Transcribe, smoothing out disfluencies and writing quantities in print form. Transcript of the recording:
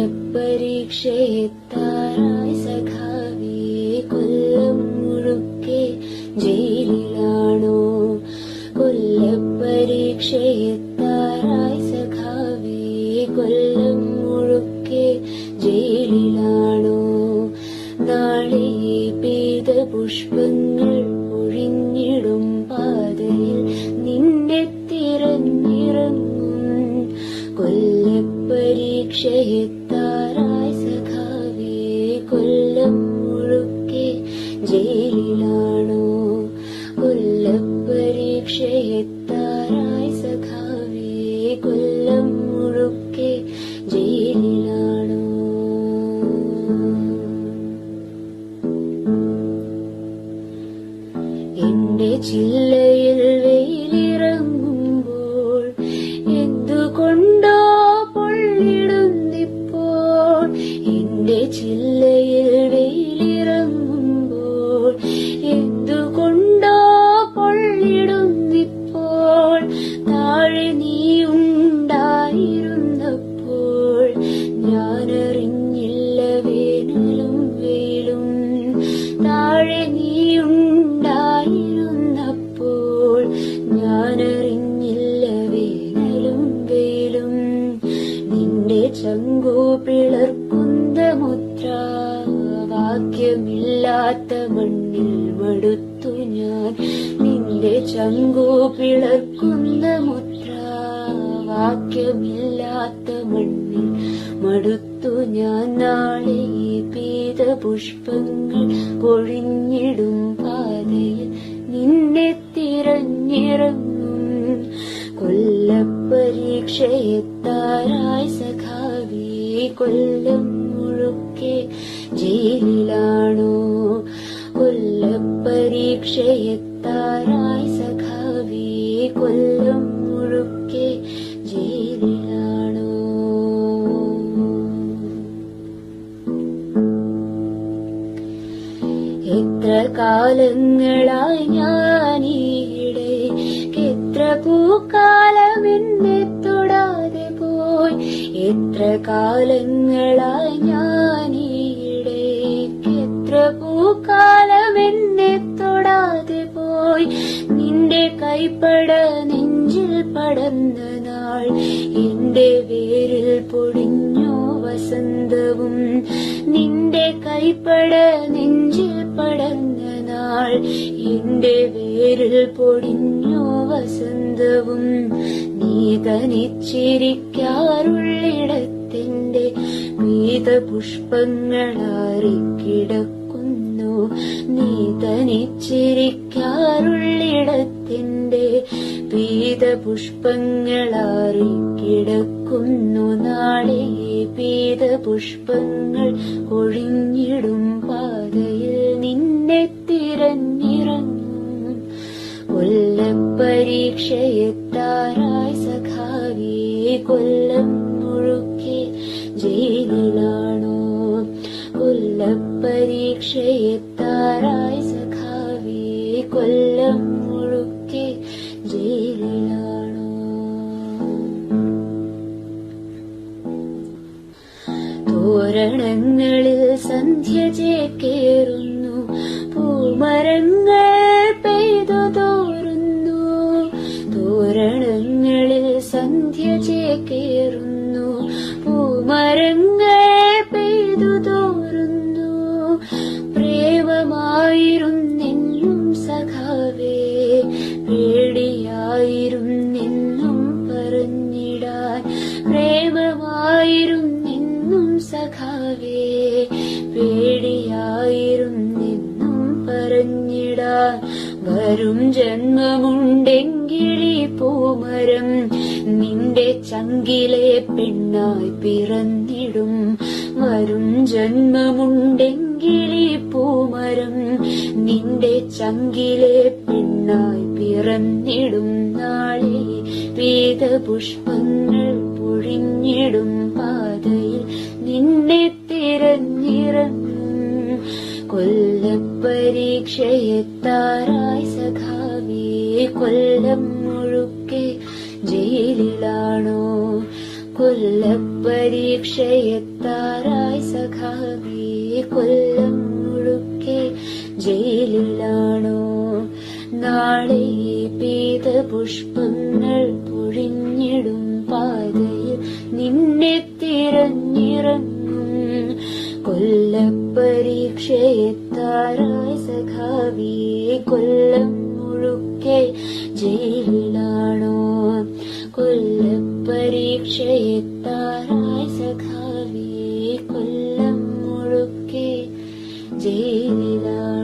കൊല്ലപ്പരീക്ഷയെത്താറായി സഖാവേ, കൊല്ലം മുഴുക്കെ ജയിലിലാണോ? കൊല്ലപ്പരീക്ഷയെത്താറായി സഖാവേ, കൊല്ലം മുഴുക്കെ ജയിലിലാണോ? നാളെ പെയ്ത പുഷ്പങ്ങൾ ഒഴിഞ്ഞിടും പാതയിൽ നിന്നെ തിരഞ്ഞിറങ്ങും. കൊല്ലപ്പരീക്ഷയെത്താറായി സഖാവേ, കൊല്ലം മുഴുക്കെ ജയിലിലാണോ? കൊല്ലപ്പരീക്ഷയെത്താറായി സഖാവേ, കൊല്ലം മുഴുക്കെ ജയിലിലാണോ? എന്റെ ചില്ലയിൽ വെയിലിറങ്ങുമ്പോൾ എന്തുകൊണ്ടോ പൊള്ളിടുന്നിപ്പോൾ. എന്റെ ചില്ലയിൽ വെയിലിറങ്ങുമ്പോൾ എന്തുകൊണ്ടോ പൊള്ളിടുന്നിപ്പോൾ. താഴെ നീ ഉണ്ടായിരുന്നപ്പോൾ ഞാനറിഞ്ഞില്ല വേനലും വെയിലും. താഴെ നീ ഉണ്ടായിരുന്നപ്പോൾ ഞാനറിഞ്ഞില്ല വേനലും വെയിലും. നിന്റെ ചങ്കു പിളർക്കുന്ന മുദ്രാവാക്യമില്ലാത്ത മണ്ണിൽ മടുത്തു ഞാൻ. നിന്റെ ചങ്കു പിളർക്കുന്ന മുദ്രാവാക്യമില്ലാത്ത മണ്ണിൽ മടുത്തു ഞാൻ. നാളെ പെയ്ത പുഷ്പങ്ങൾ പൊഴിഞ്ഞിടും പാതയിൽ നിന്നെ തിരഞ്ഞിറങ്ങും. കൊല്ലപ്പരീക്ഷയെത്താറായി സഖാവേ, കൊല്ലം മുഴുക്കെ ജയിലിലാണോ? കൊല്ലപ്പരീക്ഷയെത്താറായി സഖാവേ, കൊല്ലം മുഴുക്കെ ജയിലിലാണോ? എത്ര കാലങ്ങളായി ഞാനീടെ, എത്ര പൂക്കാലം എന്നെ തൊടാതെ പോയി. എത്ര കാലങ്ങളായി ഞാനീടെ, എത്ര പൂക്കാലം എന്നെ തൊടാതെ പോയി. നിന്റെ കൈപ്പട നെഞ്ചിൽ പടർന്ന നാൾ എന്റെ വേരിൽ പൊടിഞ്ഞോ വസന്തവും. നിന്റെ കൈപ്പട നെഞ്ചിൽ പടർന്ന നാൾ എന്റെ വേരിൽ പൊടിഞ്ഞോ വസന്തവും. നീ തനിച്ചിരിക്കാറുള്ളിടത്തെന്റെ പീതപുഷ്പങ്ങളാറിക്കിടക്കുന്നു. നീ തനിച്ചിരിക്കാറുള്ളിടത്തെന്റെ പീതപുഷ്പങ്ങളാറിക്കിടക്കുന്നു. നാളെ പീതപുഷ്പങ്ങൾ ഒഴിഞ്ഞിടും പാതയിൽ നിന്നെ തിരഞ്ഞിറങ്ങും. കൊല്ലപ്പരീക്ഷയെത്താറായി സഖാവേ, കൊല്ലം മുഴുക്കെ ജയിലിലാണോ? കൊല്ലപ്പരീക്ഷയെത്താറായി സഖാവേ, കൊല്ലം മുഴുക്കെ ജയിലിലാണോ? തോരണങ്ങളിൽ സന്ധ്യ ചേക്കേറുന്നു, പൂമരങ്ങൾ പെയ്തു തോരുന്നു. തോരണങ്ങളിൽ സന്ധ്യ ചേക്കേറുന്നു, പൂമരങ്ങൾ പെയ്തു തോരുന്നു. പ്രേമമായിരുന്നെന്നും സഖാവേ, പേടിയായിരുന്നെന്നും പറഞ്ഞിടാൻ. പ്രേമമായിരുന്നെന്നും സഖാവേ, പേടിയായിരുന്നെന്നും പറഞ്ഞിടാൻ. വരും ജന്മമുണ്ടെങ്കിലീ പൂമരം നിന്റെ ചങ്കിലെ പെണ്ണായി പിറന്നിടും. വരും ജന്മമുണ്ടെങ്കിലീ പൂമരം നിന്റെ ചങ്കിലെ പെണ്ണായി പിറന്നിടും. നാളെ പീതപുഷ്പങ്ങൾ പൊഴിഞ്ഞിടും പാതയിൽ നിന്നെ തിരഞ്ഞിറങ്ങും. കൊല്ലപ്പരീക്ഷയെത്താറായി സഖാവേ, കൊല്ലം മുഴുക്കെ ജയിലിലാണോ? കൊല്ലപ്പരീക്ഷയെത്താറായി സഖാവേ, കൊല്ലം മുഴുക്കെ ജയിലിലാണോ? നാളെ പീതപുഷ്പങ്ങൾ പൊഴിഞ്ഞിടും പാതയിൽ നിന്നെ തിരഞ്ഞിറങ്ങും. കൊല്ലപ്പരീക്ഷയെത്താറായി സഖാവേ, കൊല്ലം മുഴുക്കെ ജയിലിലാണോ? കൊല്ലപ്പരീക്ഷയെത്താറായി സഖാവേ, കൊല്ലം മുഴുക്കെ ജയിലിലാണോ?